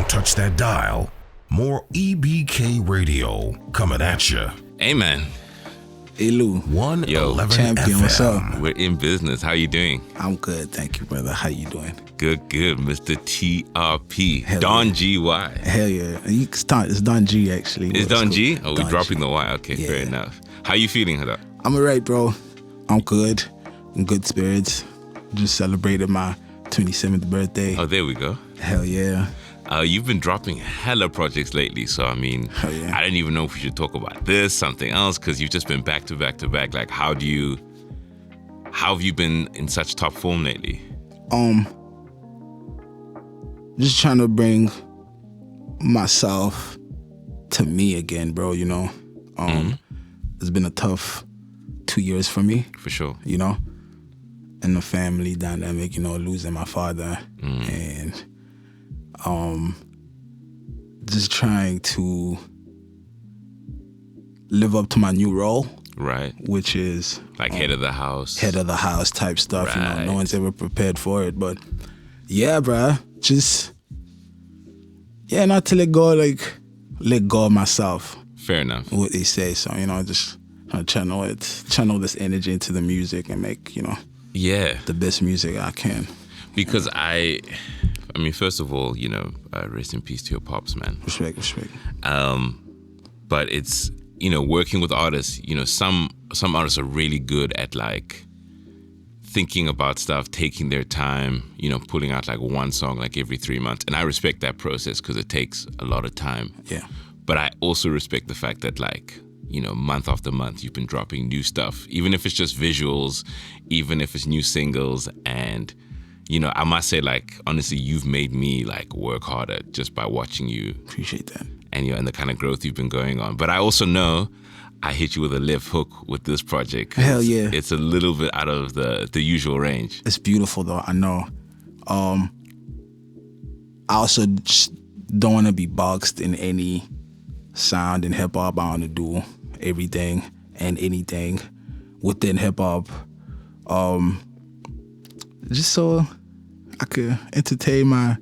touch that dial. More EBK Radio coming at you. Amen. ELU. 111 champion, FM. what's up? We're in business. How you doing? I'm good, thank you, brother. How you doing? Good, Mr. TRP. Hell Don yeah. G, Y. Hell yeah. It's Don G, actually. It's Don G? Cool. Oh, we're Don dropping G. the Y. Okay, Yeah. fair enough. How you feeling, Hada? I'm alright, bro. I'm good. In good spirits. Just celebrated my 27th birthday. Oh, there we go. Hell yeah. You've been dropping hella projects lately, so I mean, Hell yeah. I didn't even know if we should talk about this, something else, because you've just been back to back to back. Like, how have you been in such top form lately? Just trying to bring myself to me again, bro, you know. It's been a tough 2 years for me, For sure. you know, and the family dynamic, you know, losing my father and just trying to live up to my new role, Right. which is Like head of the house. head of the house type stuff. You know, Right. no one's ever prepared for it, but yeah, bruh, just not to let go of myself. Fair enough. What they say. So, you know, just channel this energy into the music and make, you know, Yeah. the best music I can. Because I mean, first of all, you know, rest in peace to your pops, man. Respect. But it's, you know, working with artists, you know, some artists are really good at like thinking about stuff, taking their time, you know, putting out like one song like every 3 months. And I respect that process because it takes a lot of time. Yeah. But I also respect the fact that like, you know, month after month, you've been dropping new stuff, even if it's just visuals, even if it's new singles. And, you know, I must say, like, honestly, you've made me like work harder just by watching you Appreciate that. and, you know, and the kind of growth you've been going on. But I also know I hit you with a left hook with this project. Hell yeah. It's a little bit out of the usual range. It's beautiful though, I know. I also just don't want to be boxed in any sound in hip hop. I want to do everything and anything within hip hop. Just so I could entertain my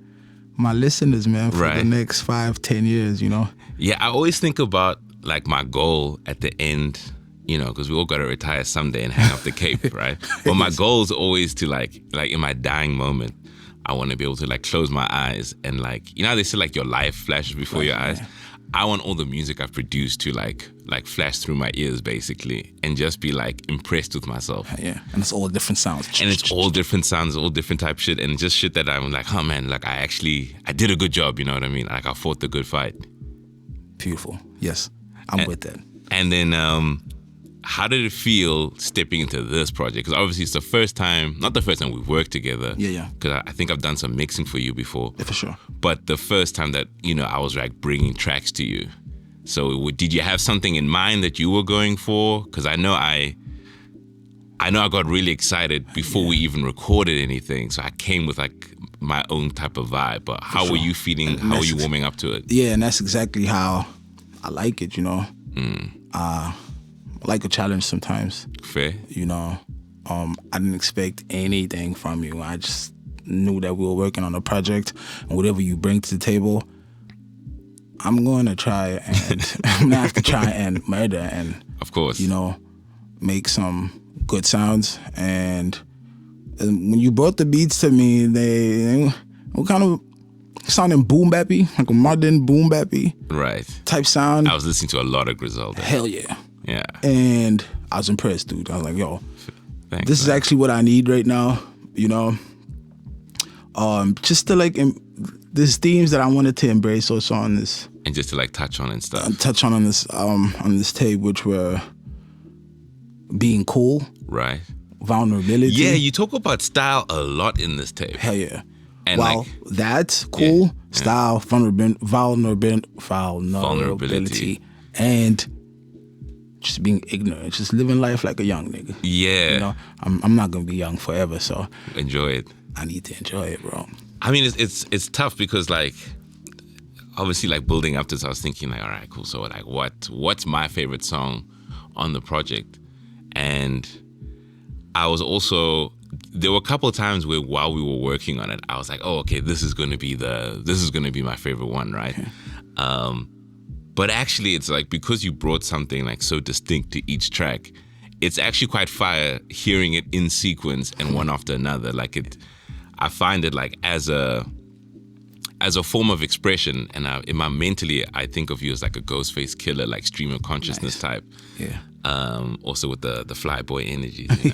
listeners, man, for the next 5-10 years, you know. Yeah, I always think about like my goal at the end, you know, because we all got to retire someday and hang up the cape, right? But my goal is always to like in my dying moment, I want to be able to like close my eyes and like, you know how they say like your life flashes before your eyes? I want all the music I've produced to like flash through my ears basically and just be like impressed with myself. Yeah, and it's all different sounds. And it's all different sounds, all different type shit, and just shit that I'm like, oh man, like I did a good job, you know what I mean? Like I fought the good fight. Beautiful. Yes, I'm with that. And then how did it feel stepping into this project? Because obviously it's not the first time we've worked together. Yeah. Because I think I've done some mixing for you before. Yeah, for sure. But the first time that, you know, I was like bringing tracks to you. So did you have something in mind that you were going for? Because I know I got really excited before we even recorded anything. So I came with like my own type of vibe. But how were you feeling? How were you warming up to it? Yeah, and that's exactly how I like it, you know. I like a challenge sometimes. Fair. You know, I didn't expect anything from you. I just knew that we were working on a project, and whatever you bring to the table, I'm going to try and I'm gonna have to try and murder and, of course, you know, make some good sounds. And when you brought the beats to me, they were kind of sounding boom bappy, like a modern boom bappy type sound. I was listening to a lot of Griselda. Hell yeah. Yeah. And I was impressed, dude. I was like, yo, thanks, this is actually what I need right now, you know. Just to like, there's themes that I wanted to embrace also on this. And just to like touch on and stuff. Touch on this tape, which were being cool. Right. Vulnerability. Yeah, you talk about style a lot in this tape. Hell yeah. And well, like, that's cool. Style, vulnerability, and just being ignorant, just living life like a young nigga. Yeah. You know, I'm not gonna be young forever, so enjoy it. I need to enjoy it, bro. I mean, it's tough because like, obviously like building up to this, I was thinking like, all right, cool. So like, what's my favorite song on the project? And I was also there were a couple of times where while we were working on it, I was like, oh, okay, this is going to be my favorite one, right? But actually, it's like, because you brought something like so distinct to each track, it's actually quite fire hearing it in sequence and one after another. Like I find it like as a form of expression, and in my mentally, I think of you as like a Ghostface Killer, like stream of consciousness type. Yeah. Also with the flyboy energy. You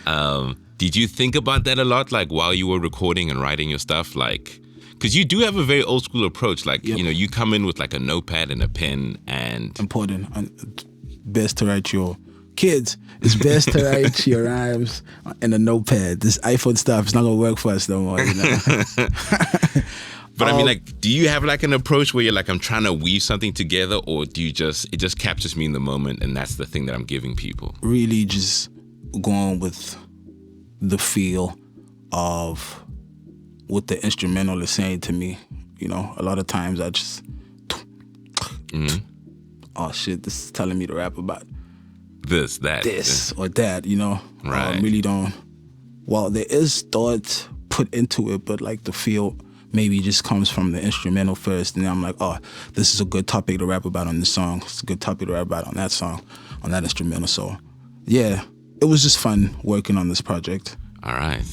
know? Did you think about that a lot, like while you were recording and writing your stuff, like? Because you do have a very old school approach. Like, you know, you come in with like a notepad and a pen and... Important. Best to write your... Kids, it's best to write your rhymes in a notepad. This iPhone stuff is not going to work for us no more, you know? But I mean, like, do you have like an approach where you're like, I'm trying to weave something together, or do you it just captures me in the moment and that's the thing that I'm giving people? Really just going with the feel of what the instrumental is saying to me. You know, a lot of times I just, oh shit, this is telling me to rap about this or that, you know. Right. Really don't. Well, there is thought put into it, but like the feel maybe just comes from the instrumental first, and then I'm like, oh, this is a good topic to rap about on this song. It's a good topic to rap about on that song, on that instrumental. So, yeah, it was just fun working on this project. All right.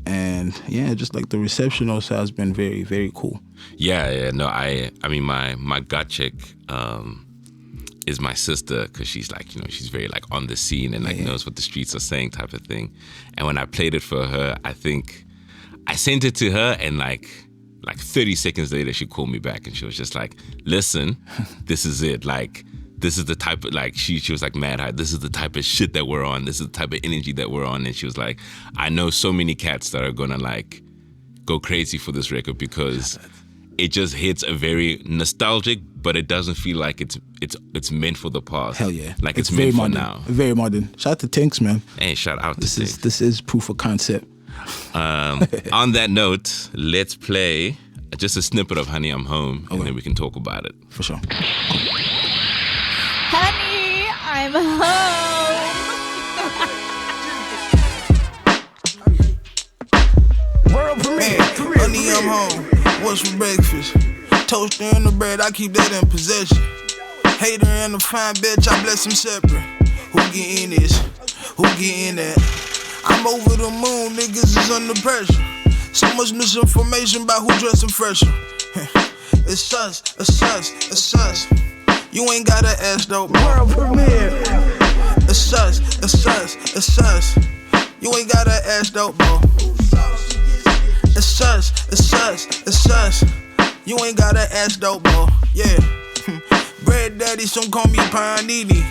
And yeah, just like the reception also has been very, very cool. Yeah. No, I mean, my gut check is my sister, because she's like, you know, she's very like on the scene and like knows what the streets are saying type of thing. And when I played it for her, I think I sent it to her, and like 30 seconds later, she called me back and she was just like, listen, this is it. Like, this is the type of, like, she was like, mad high, this is the type of shit that we're on. This is the type of energy that we're on. And she was like, I know so many cats that are gonna like go crazy for this record, because it just hits a very nostalgic, but it doesn't feel like it's meant for the past. Hell yeah. Like it's meant modern, for now. Very modern. Shout out to Tinks, man. Hey, shout out to Tinks. This is proof of concept. On that note, let's play just a snippet of Honey, I'm Home, and then we can talk about it. For sure. Honey, I'm home. World premiere. Honey, I'm home. What's for breakfast? Toaster and the bread, I keep that in possession. Hater and a fine bitch, I bless them separate. Who getting this? Who getting that? I'm over the moon, niggas is under pressure. So much misinformation about who dressing fresher. It's us, it's us, it's us. You ain't gotta ask though. World premiere. It's us, it's us, it's us. You ain't gotta ask though, bro. It's us, it's us, it's us. You ain't gotta ask though, bro. Yeah. Bread daddy, some call me Panini.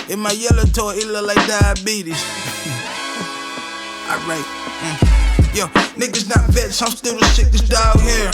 In my yellow toy, it look like diabetes. Alright. Yo, niggas not vets, I'm still the sickest dog here.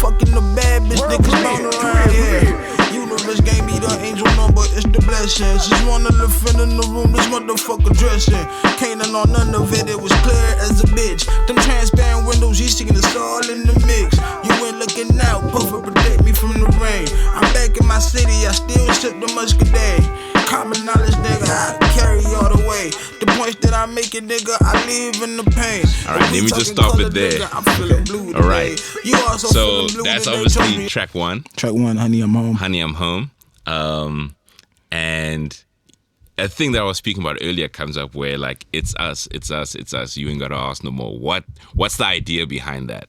Fucking the bad bitch, niggas born around here. Universe gave me the angel number, it's the blessings. Just one elephant in the room, this motherfucker dressing. Can't know none of it, it was clear as a bitch. Them transparent windows, you seen us all in the mix. You ain't looking out, puffer protect me from the rain. I'm back in my city, I still sip the muscadet. Common knowledge, nigga, I carry all the way. The points that I make it, nigga, I live in the pain. Alright, let me just stop it there. Nigga, alright. So that's obviously today. track one. Track one, Honey, I'm Home. Honey, I'm Home. And a thing that I was speaking about earlier comes up where like it's us. You ain't gotta ask no more. What's the idea behind that?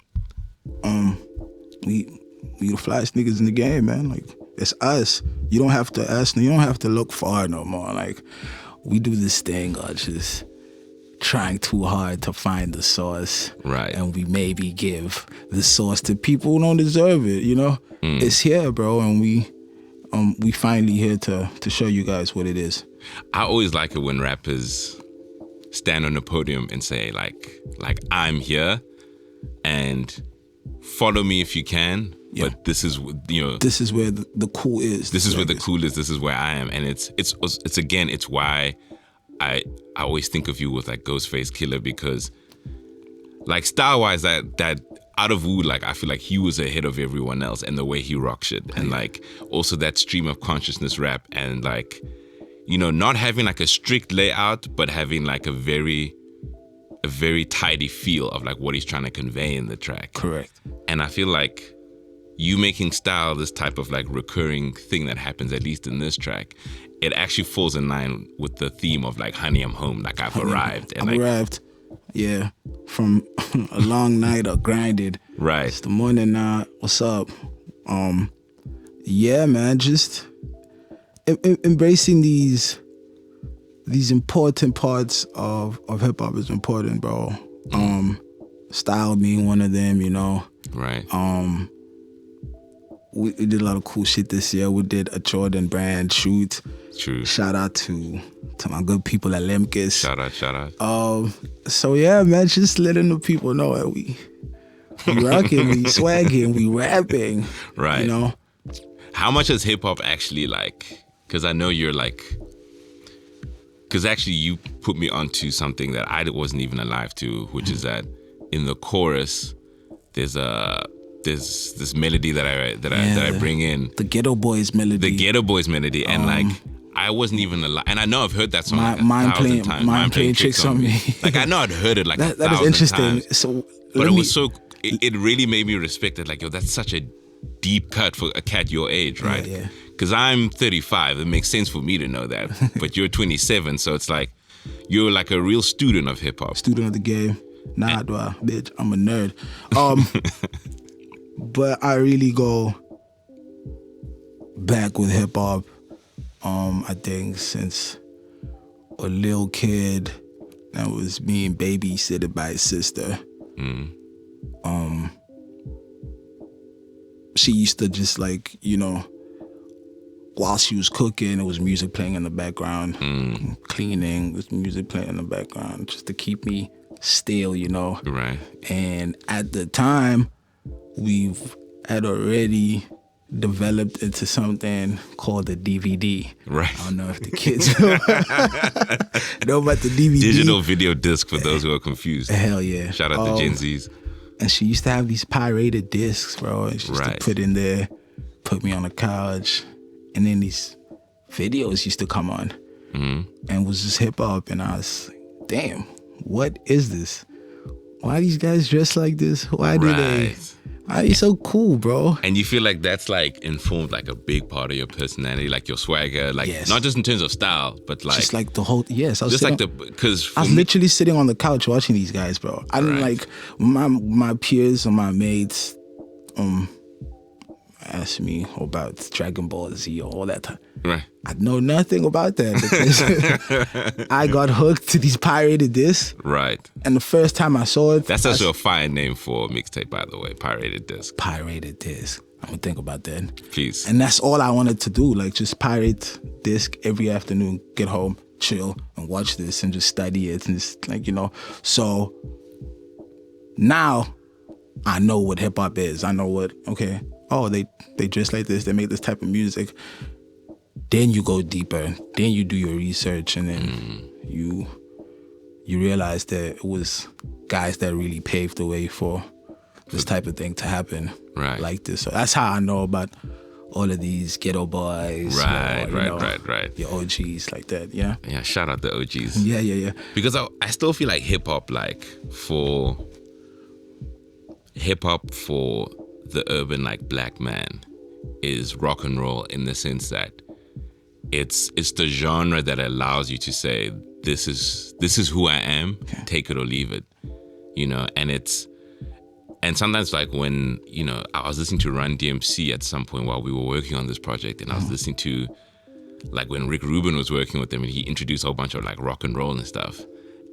We the flyest niggas in the game, man. Like, it's us. You don't have to ask. You don't have to look far no more. Like, we do this thing of just trying too hard to find the source. Right. And we maybe give the source to people who don't deserve it, you know? It's here, bro, and we finally here to show you guys what it is. I always like it when rappers stand on the podium and say like I'm here and follow me if you can. Yeah. But this is, you know, This is where the cool is. this is where the cool is. This is where I am, and it's again, it's why I always think of you with like Ghostface Killer, because like style wise, that out of Wu, like I feel like he was ahead of everyone else, and the way he rock shit, and like also that stream of consciousness rap, and like, you know, not having like a strict layout, but having like a very a very tidy feel of like what he's trying to convey in the track. Correct. And I feel like you making style this type of like recurring thing that happens, at least in this track, it actually falls in line with the theme of like, honey, I'm home, like I've arrived. And I've arrived, yeah, from a long night of grinded. Right. It's the morning now, what's up? Yeah, man, just embracing these important parts of hip hop is important, bro. Style being one of them, you know. Right. We did a lot of cool shit this year. We did a Jordan brand shoot. True. Shout out to my good people at Lemkis. Shout out. So yeah, man, just letting the people know that we rocking, we swagging, we rapping. Right. You know. How much is hip hop actually like? Because I know you're like. Because actually, you put me onto something that I wasn't even alive to, which is that in the chorus, there's this melody that I bring in. The Ghetto Boys melody. The Ghetto Boys melody, and like I wasn't even alive, and I know I've heard that song like Mind 1,000 times. Mind playing tricks on me. Like I know I'd heard it like that 1,000 is interesting. times. So, but it was so. It really made me respect it. Like, yo, that's such a deep cut for a cat your age, right? Yeah. Because I'm 35. It makes sense for me to know that. But you're 27, so it's like you're like a real student of hip hop. Student of the game. Nah, bitch, I'm a nerd. But I really go back with hip hop. I think since a little kid, that was being babysitted by his sister. She used to just like, you know, while she was cooking, there was music playing in the background. Cleaning, there's music playing in the background just to keep me still, you know. Right. And at the time, we've had already developed into something called a DVD. Right. I don't know if the kids know about the DVD. Digital video disc for those who are confused. Hell yeah. Shout out to Gen Zs. And she used to have these pirated discs, bro. And she used to put in there, put me on the couch. And then these videos used to come on. And it was just hip hop. And I was like, damn, what is this? Why are these guys dressed like this? Why are you so cool, bro? And you feel like that's like informed like a big part of your personality, like your swagger, like not just in terms of style, but like just like the whole because I was literally sitting on the couch watching these guys, bro. I didn't like my peers and my mates asked me about Dragon Ball Z or all that time. Right. I know nothing about that because I got hooked to these pirated discs. Right. And the first time I saw it, that's also a fine name for a mixtape, by the way. Pirated disc. Pirated disc. I'm gonna think about that. Please. And that's all I wanted to do, like just pirate disc every afternoon, get home, chill, and watch this and just study it and just like, you know. So now I know what hip hop is. I know what, okay, oh, they dress like this, they make this type of music. Then you go deeper, then you do your research, and then you realize that it was guys that really paved the way for this type of thing to happen, right? Like this. So that's how I know about all of these Ghetto Boys, right. the OGs like that, yeah. Yeah, shout out the OGs. Yeah. Because I still feel like hip hop, like for the urban like black man, is rock and roll in the sense that it's the genre that allows you to say this is who I am, take it or leave it, you know. And sometimes like when, you know, I was listening to Run DMC at some point while we were working on this project, and I was listening to like when Rick Rubin was working with them, and he introduced a whole bunch of like rock and roll and stuff.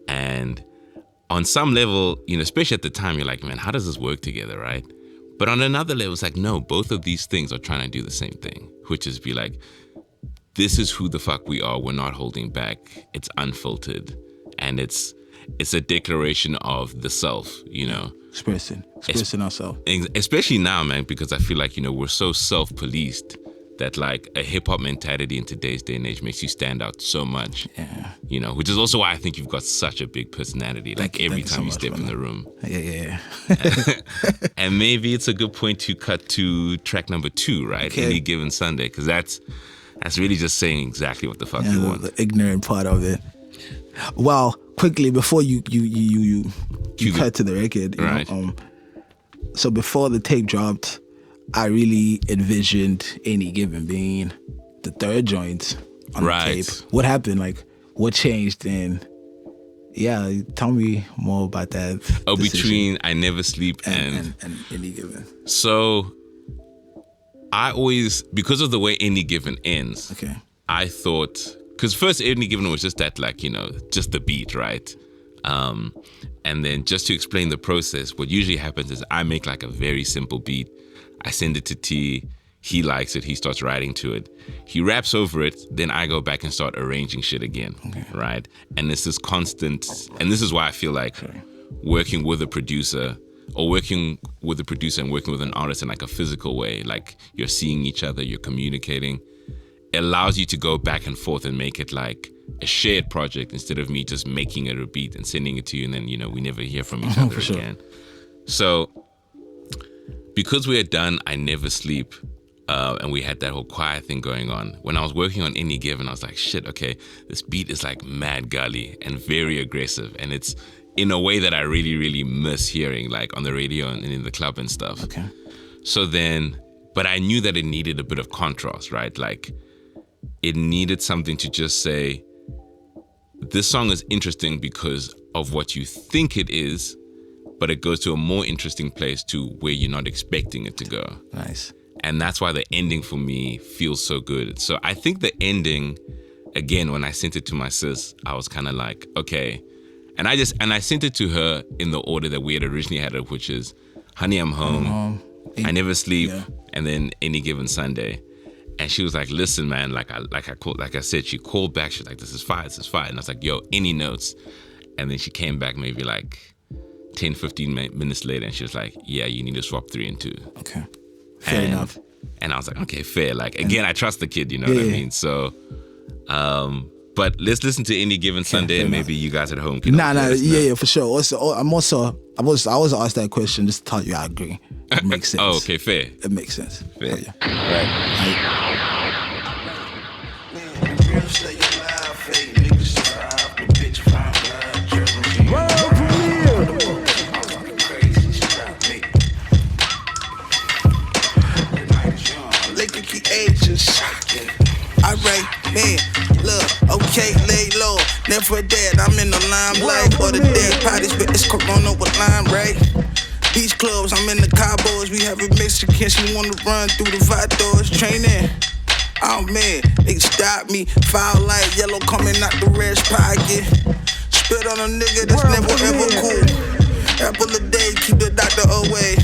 And on some level, you know, especially at the time, you're like, man, how does this work together, right? But on another level, it's like, no, both of these things are trying to do the same thing, which is be like, this is who the fuck we are. We're not holding back. It's unfiltered. And it's a declaration of the self, you know. Expressing ourselves. Especially now, man, because I feel like, you know, we're so self-policed that like a hip-hop mentality in today's day and age makes you stand out so much. Yeah. You know, which is also why I think you've got such a big personality. Like every time you step in the room. Yeah. And maybe it's a good point to cut to track number 2, right? Okay. Any Given Sunday, because that's really just saying exactly what the fuck you want. The ignorant part of it. Well, quickly before you cut to the record, you Right. know, so before the tape dropped, I really envisioned Any Given being the third joint on Right. the tape. What happened? Like, what changed? And yeah, tell me more about that. Oh, decision between I Never Sleep and Any Given. So I always, because of the way Any Given ends, Okay. I thought, because first Any Given was just that, like, you know, just the beat, right? And then just to explain the process, what usually happens is I make like a very simple beat. I send it to T. He likes it. He starts writing to it. He raps over it. Then I go back and start arranging shit again, right? And it's this constant, and this is why I feel like working with a producer or working with a producer and working with an artist in like a physical way, like you're seeing each other, you're communicating, it allows you to go back and forth and make it like a shared project instead of me just making it a beat and sending it to you and then, you know, we never hear from each other again. So because we had done I Never Sleep, and we had that whole choir thing going on, when I was working on Any Given, I was like, shit, okay, this beat is like mad gully and very aggressive, and it's in a way that I really, really miss hearing, like on the radio and in the club and stuff. Okay. So then, but I knew that it needed a bit of contrast, right? Like it needed something to just say, this song is interesting because of what you think it is, but it goes to a more interesting place to where you're not expecting it to go. Nice. And that's why the ending for me feels so good. So I think the ending, again, when I sent it to my sis, I was kind of like, okay. And I sent it to her in the order that we had originally had it, which is Honey, I'm Home, I Never Sleep, and then Any Given Sunday. And she was like, listen, man, like I said, she called back. She's like, this is fire. And I was like, yo, any notes? And then she came back maybe like 10, 15 minutes later, and she was like, yeah, you need to swap 3 and 2. Okay. Fair enough. And I was like, okay, fair. Like, again, I trust the kid, you know what I mean? So, but let's listen to Any Given Sunday, and maybe you guys at home can. Yeah, for sure. Also, I was asked that question just to tell you I agree. It makes sense. Oh, okay, fair. It makes sense. Fair. Oh, yeah. Alright, man, look, okay, lay low. Never dead, I'm in the limelight. Or the dead parties, but it's Corona with lime, right? Beach clubs, I'm in the Cowboys. We have a Mexican, she wanna run through the Vatos. Training, oh man, niggas stop me. Foul light, yellow coming out the red pocket. Spit on a nigga that's never ever cool. Apple a day, keep the doctor away.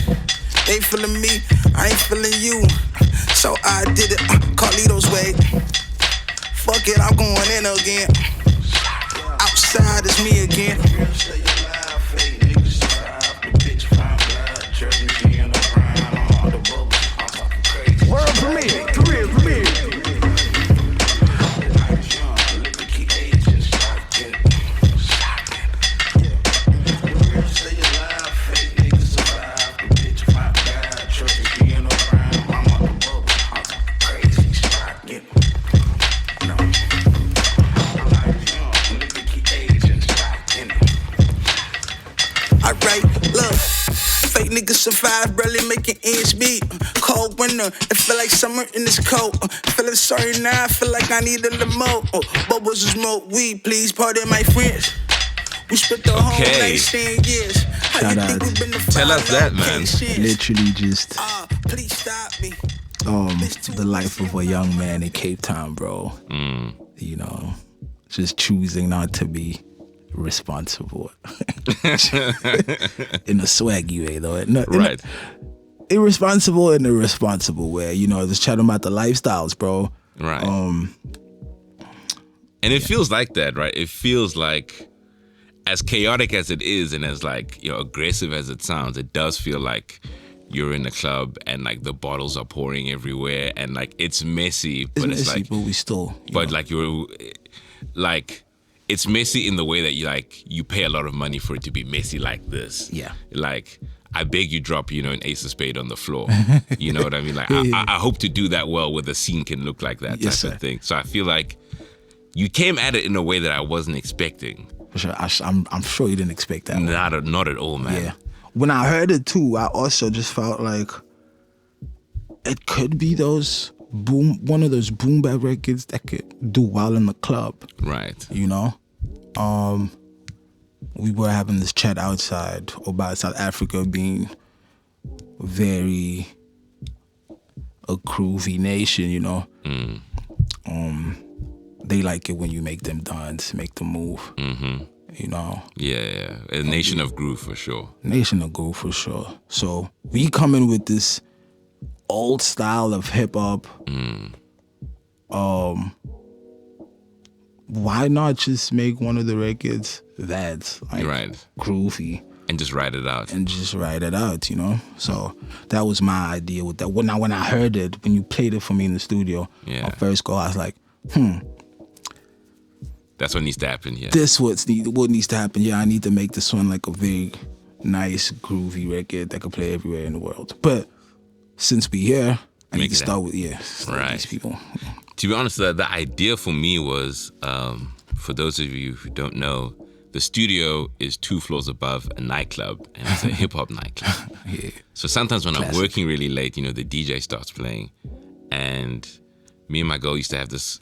They feeling me, I ain't feeling you. So I did it Carlito's way. Fuck it, I'm going in again. Outside is me again. World premiere, career premiere. Niggas survive, barely making ends meet. Cold winter, it feel like summer in this coat. Feeling sorry now, I feel like I need a limo. Bubbles and smoke weed, please pardon my friends. We spent the whole night saying years. How you think we've been Tell us that, man. Literally just please stop me. The life of a young man in Cape Town, bro. You know, just choosing not to be responsible in a swaggy way, though. Right. Irresponsible in a responsible way. You know, just chatting about the lifestyles, bro. Right. And it feels like that, right? It feels like, as chaotic as it is and as like, you know, aggressive as it sounds, it does feel like you're in a club and like the bottles are pouring everywhere and like it's messy, but it's like, but we still, but like you're like, it's messy in the way that you pay a lot of money for it to be messy like this. Yeah. Like, I beg you drop, you know, an ace of spade on the floor. You know what I mean? Like, I hope to do that well where the scene can look like that type of thing. So I feel like you came at it in a way that I wasn't expecting. For sure. I'm sure you didn't expect that. Not at all, man. Yeah. When I heard it too, I also just felt like it could be one of those boom bap records that could do well in the club. Right. You know? We were having this chat outside about South Africa being very a groovy nation, you know? They like it when you make them dance, make them move. Mm-hmm. You know? Yeah. A nation of groove for sure. Nation of groove for sure. So we come in with this old style of hip hop. Why not just make one of the records that's like groovy and just write it out? You know? So that was my idea with that. When I heard it, when you played it for me in the studio, my first go, I was like, that's what needs to happen here. This what needs to happen. Yeah, I need to make this one like a very nice, groovy record that could play everywhere in the world. But since we here, I need to start with these people. To be honest, the idea for me was, for those of you who don't know, the studio is 2 floors above a nightclub, and it's a hip hop nightclub. Yeah. So sometimes when I'm working really late, you know, the DJ starts playing, and me and my girl used to have this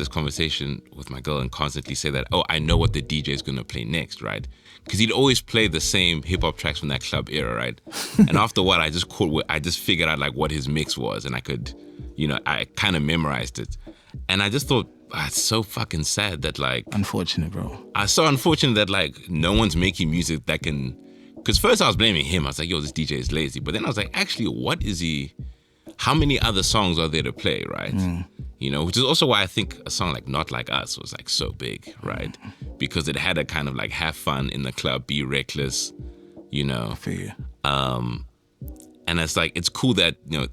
conversation with my girl and constantly say that, oh, I know what the DJ is going to play next, right? Because he'd always play the same hip hop tracks from that club era, right? And after a while, I just figured out like what his mix was, and I could, you know, I kind of memorized it. And I just thought, it's so fucking sad that like... Unfortunate, bro. It's so unfortunate that like no one's making music that can... Because first I was blaming him. I was like, yo, this DJ is lazy. But then I was like, actually, what is he... How many other songs are there to play, right? You know, which is also why I think a song like Not Like Us was like so big, right? Because it had a kind of like have fun in the club, be reckless, you know. And it's like, it's cool that, you know,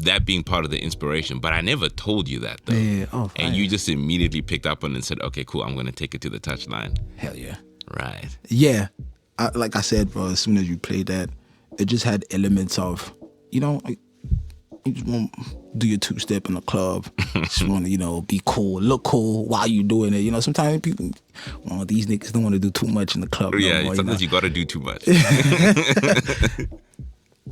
that being part of the inspiration, but I never told you that though. Yeah. Oh, fine. And you just immediately picked up on it and said, okay, cool, I'm going to take it to the touchline. Hell yeah. Right. Yeah. Like I said, bro, as soon as you played that, it just had elements of, you know, like, you just want to do your 2-step in the club. Just want to, you know, be cool, look cool while you doing it. You know, sometimes people, these niggas don't want to do too much in the club. Yeah, no more, sometimes you got to do too much.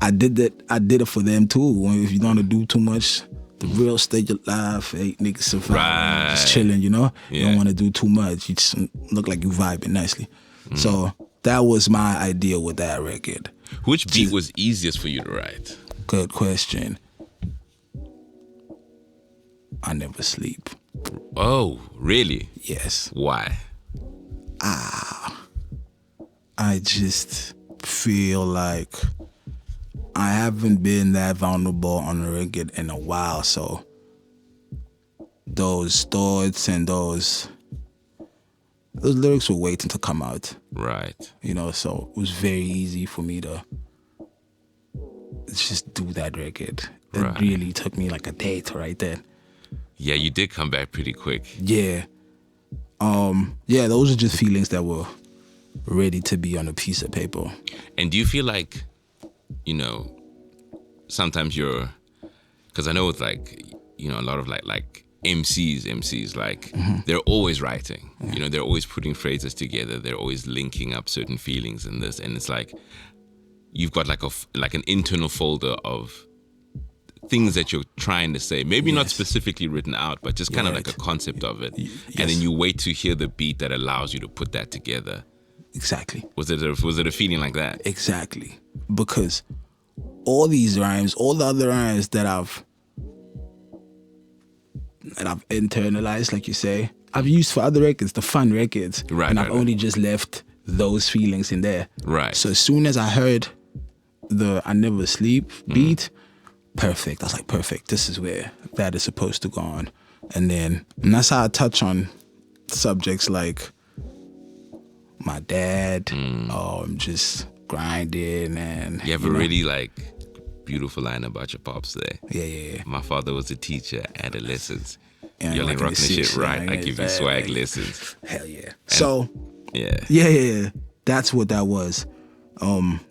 I did it for them too. If you don't want to do too much, the real stage of life, niggas survive, just chilling, you know? Yeah. You don't want to do too much. You just look like you vibing nicely. So that was my idea with that record. Which beat was easiest for you to write? Good question. I Never Sleep. Oh, really? Yes. Why? I just feel like I haven't been that vulnerable on a record in a while, so those thoughts and those lyrics were waiting to come out. Right. You know, so it was very easy for me to just do that record. It really took me like a day to write that. Yeah, you did come back pretty quick. Yeah. Yeah, those are just feelings that were ready to be on a piece of paper. And do you feel like, you know, sometimes because I know it's like, you know, a lot of like MCs, like they're always writing, you know, they're always putting phrases together. They're always linking up certain feelings in this. And it's like, you've got like an internal folder of things that you're trying to say, maybe not specifically written out, but just kind of like a concept of it. And then you wait to hear the beat that allows you to put that together. Exactly. Was it a feeling like that? Exactly. Because all these rhymes, all the other rhymes that I've internalized, like you say, I've used for other records, the fun records. Right. And I've only just left those feelings in there. Right. So as soon as I heard the I Never Sleep beat, perfect. I was like, perfect. This is where that is supposed to go on. And that's how I touch on subjects like my dad, just grinding and... You have a really like beautiful line about your pops there. Yeah. My father was a teacher, adolescence. And You're like rocking the shit right. Like, I give you swag lessons. Hell yeah. So... Yeah. That's what that was.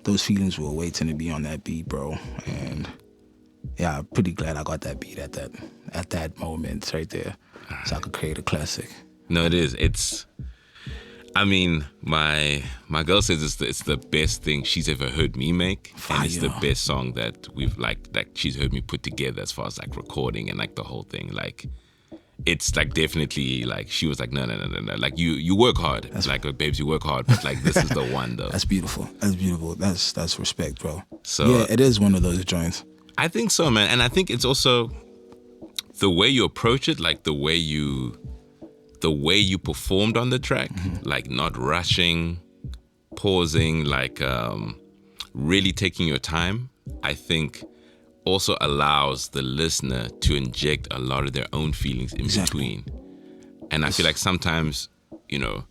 Those feelings were waiting to be on that beat, bro. And yeah, I'm pretty glad I got that beat at that moment right there, so I could create a classic. No, it is. It's. I mean, my girl says it's the best thing she's ever heard me make, and it's the best song that we've like she's heard me put together as far as like recording and like the whole thing. Like, it's like definitely like she was like no. Like you work hard. It's like babes, you work hard, but like this is the one though. That's beautiful. That's respect, bro. So yeah, it is one of those joints. I think so, man, and I think it's also the way you approach it, like the way you performed on the track, like not rushing, pausing, like really taking your time, I think also allows the listener to inject a lot of their own feelings in between. And I feel like sometimes, you know,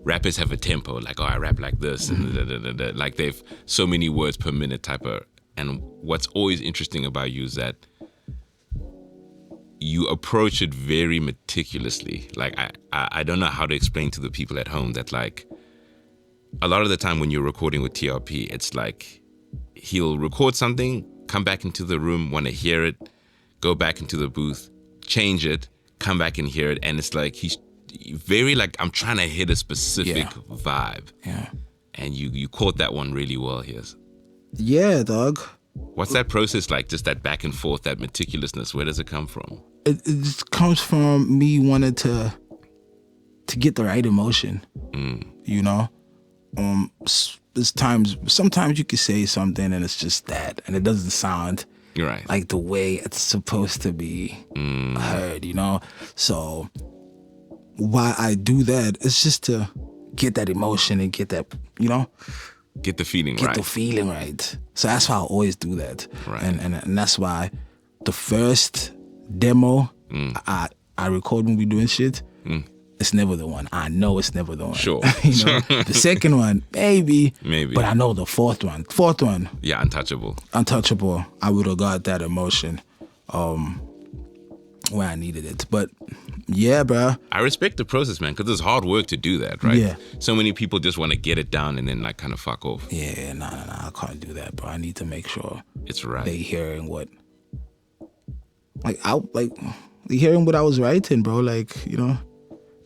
rappers have a tempo, like, oh, I rap like this, and like they've so many words per minute type of, and what's always interesting about you is that you approach it very meticulously. Like, I don't know how to explain to the people at home that, like, a lot of the time when you're recording with TRP, it's like he'll record something, come back into the room, want to hear it, go back into the booth, change it, come back and hear it. And it's like he's very like, I'm trying to hit a specific vibe. Yeah. And you caught that one really well here. Yeah, dog. What's that process like? Just that back and forth, that meticulousness, where does it come from? It just comes from me wanting to get the right emotion, you know? Sometimes you could say something and it's just that, and it doesn't sound right, like the way it's supposed to be heard, you know? So why I do that, it's just to get that emotion and get that, you know? Get the feeling right. Get the feeling right. So that's why I always do that. Right. And that's why the first demo I record when we doing shit, it's never the one. I know it's never the one. Sure. You know? The second one, maybe. Maybe. But I know the fourth one. Yeah, untouchable. I would have got that emotion where I needed it. But yeah, bro. I respect the process, man, because it's hard work to do that, right? Yeah. So many people just want to get it down and then like kind of fuck off. Yeah, nah, I can't do that, bro. I need to make sure it's right. They hearing what, they hearing what I was writing, bro. Like, you know,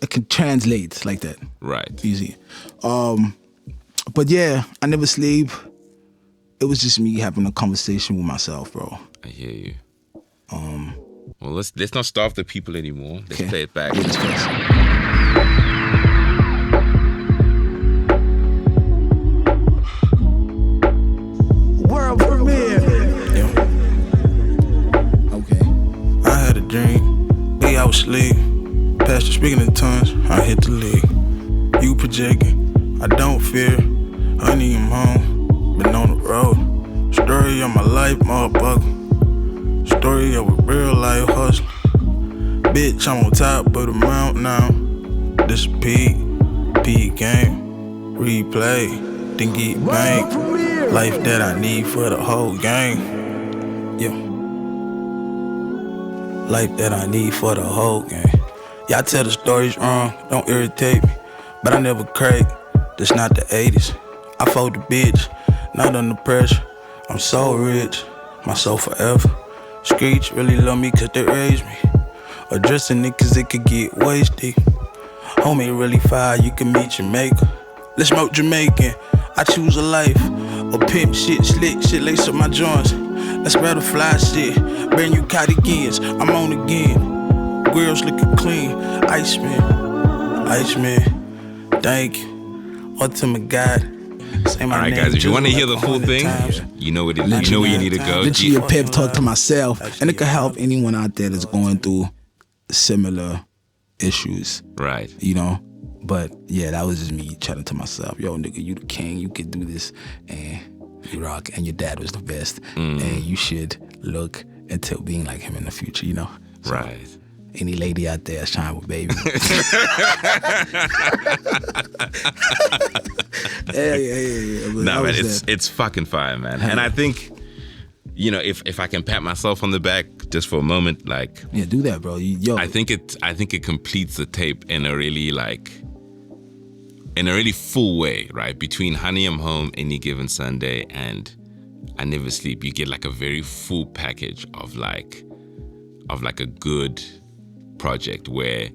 it can translate like that. Right. Easy. But yeah, I never sleep. It was just me having a conversation with myself, bro. I hear you. Well, let's not starve the people anymore. Let's play it back. Yeah, let's play it. World premiere. Yeah. Okay. I had a dream, day I was asleep. Pastor speaking in tongues, I hit the league. You projecting, I don't fear. Honey, I'm home, been on the road. Story of my life, motherfucker. Story of a real life hustle. Bitch, I'm on top of the mountain now. This peak game. Replay, then get banked. Life that I need for the whole gang. Yeah. Life that I need for the whole gang. Y'all tell the stories wrong, don't irritate me. But I never crack, that's not the 80s. I fold the bitch, not under pressure. I'm so rich, my soul forever. Streets really love me cause they raised me. Addressing it cause it could get wasted. Home ain't really fire, you can meet Jamaica. Let's smoke Jamaican, I choose a life. A pimp shit, slick shit, lace up my joints. Let's grab the fly shit, brand new cardigans, I'm on again. Girls looking clean, Iceman, thank you. Ultimate God. All right, guys, if you want to hear the full thing, you know what where you need to go. Literally a pep talk to myself, and it could help anyone out there that's going through similar issues. Right. You know? But yeah, that was just me chatting to myself. Yo, nigga, you the king, you could do this, and you rock, and your dad was the best, and you should look into being like him in the future, you know? So, right. Any lady out there shine with baby. Yeah. No, man, it's fucking fire, man. And I think, you know, if I can pat myself on the back just for a moment, like, yeah, do that, bro. Yo, I think it completes the tape in a really full way, right? Between Honey I'm Home, Any Given Sunday, and I Never Sleep, you get like a very full package of like a good project where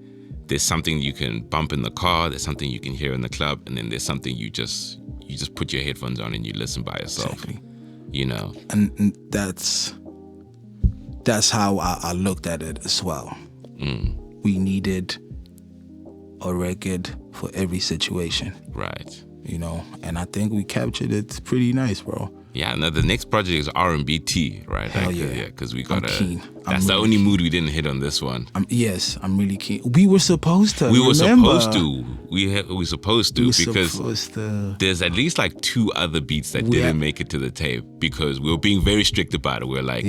there's something you can bump in the car, there's something you can hear in the club, and then there's something you just put your headphones on and you listen by yourself. Exactly. You know. And that's how I looked at it as well. We needed a record for every situation. Right. You know, and I think we captured it pretty nice, bro. Yeah, now the next project is R&B, right? Hell like, yeah. Because we I'm got keen. That's the only mood we didn't hit on this one. I'm really keen. We were supposed to. We were remember? supposed to. We were supposed to because there's at least like 2 other beats that didn't make it to the tape because we were being very strict about it. We're like,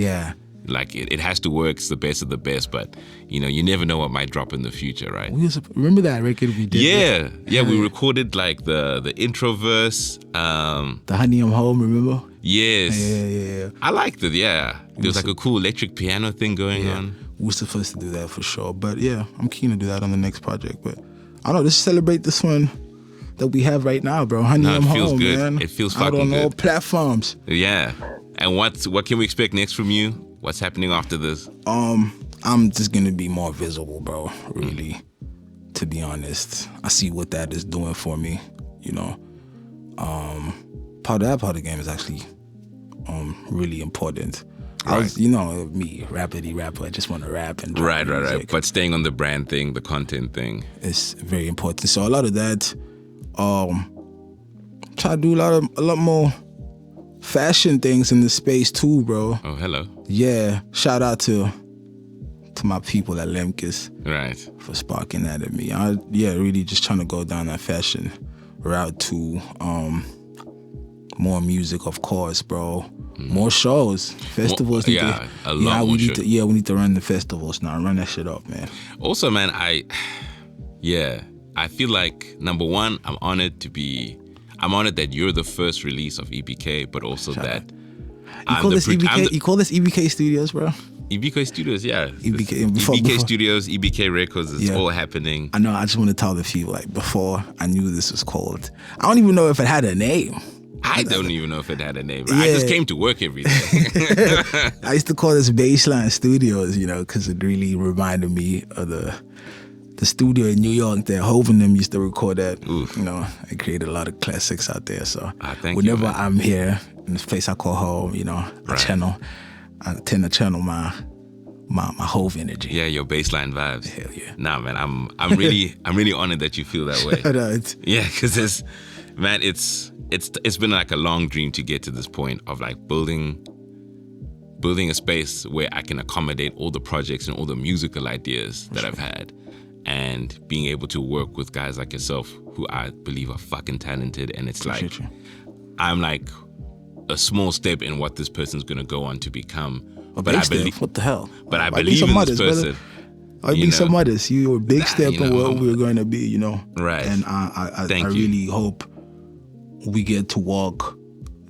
like it has to work. It's the best of the best, but you know, you never know what might drop in the future, right? Remember that record we did? Yeah. We recorded like the intro verse. The Honey I'm Home, remember? Yes. Yeah. I liked it. Yeah, there was like a cool electric piano thing going on. We were supposed to do that for sure, but yeah, I'm keen to do that on the next project. But I don't know, let's celebrate this one that we have right now, bro. Honey I'm Home, feels good. man. It feels out fucking on good. all platforms. Yeah. And what can we expect next from you? What's happening after this? I'm just gonna be more visible, bro. Really, to be honest, I see what that is doing for me. You know, part of the game is actually really important. Right. I was, you know, me, rapidy rapper. I just want to rap and drop music. Right. But staying on the brand thing, the content thing, it's very important. So a lot of that, try to do a lot more fashion things in the space too, bro. Oh, hello. Yeah, shout out to my people at Lemkis. Right. For sparking that at me. Really just trying to go down that fashion route to more music, of course, bro. More shows, festivals. A lot more shows. We need to run the festivals now. Run that shit up, man. Also, man, I feel like number one, I'm honored that you're the first release of EBK, but also that you call this EBK Studios, bro? EBK Studios, yeah. EBK Studios, EBK Records, it's all happening. I know, I just want to tell the people, like, before I knew this was called, I don't even know if it had a name. I don't even know if it had a name. I just came to work every day. I used to call this Baseline Studios, you know, because it really reminded me of the studio in New York that Hov and them used to record at. Oof. You know, I created a lot of classics out there. So whenever I'm here in this place I call home, you know, I tend to channel my Hov energy. Yeah, your baseline vibes. Hell yeah. Nah, man, I'm really honored that you feel that way. Yeah, because it's been like a long dream to get to this point of like building a space where I can accommodate all the projects and all the musical ideas that I've had, and being able to work with guys like yourself who I believe are fucking talented. And it's like I'm like a small step in what this person's gonna go on to become. But I believe, what the hell? But I believe in this person. I'll be some others. You were a big step in what we're going to be, you know. Right. And I really hope we get to walk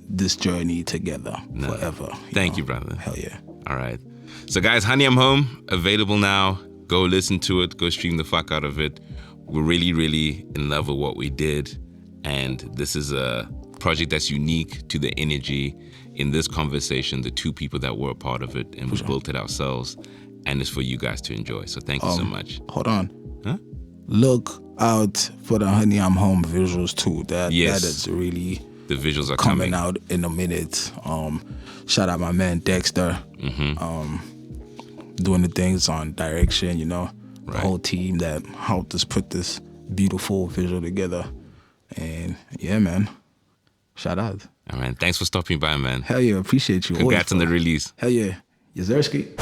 this journey together forever. Thank you, brother. Hell yeah. All right. So guys, Honey I'm Home, available now. Go listen to it. Go stream the fuck out of it. We're really, really in love with what we did. And this is a project that's unique to the energy in this conversation, the 2 people that were a part of it, and we built it ourselves. And it's for you guys to enjoy. So thank you so much. Hold on. Huh? Look out for the Honey I'm Home visuals too. That is really, the visuals are coming out in a minute. Shout out my man Dexter. Doing the things on direction, you know. The whole team that helped us put this beautiful visual together. And yeah, man. Shout out. All right, thanks for stopping by, man. Hell yeah, appreciate you. Congrats on the release. Hell yeah. Yazerski.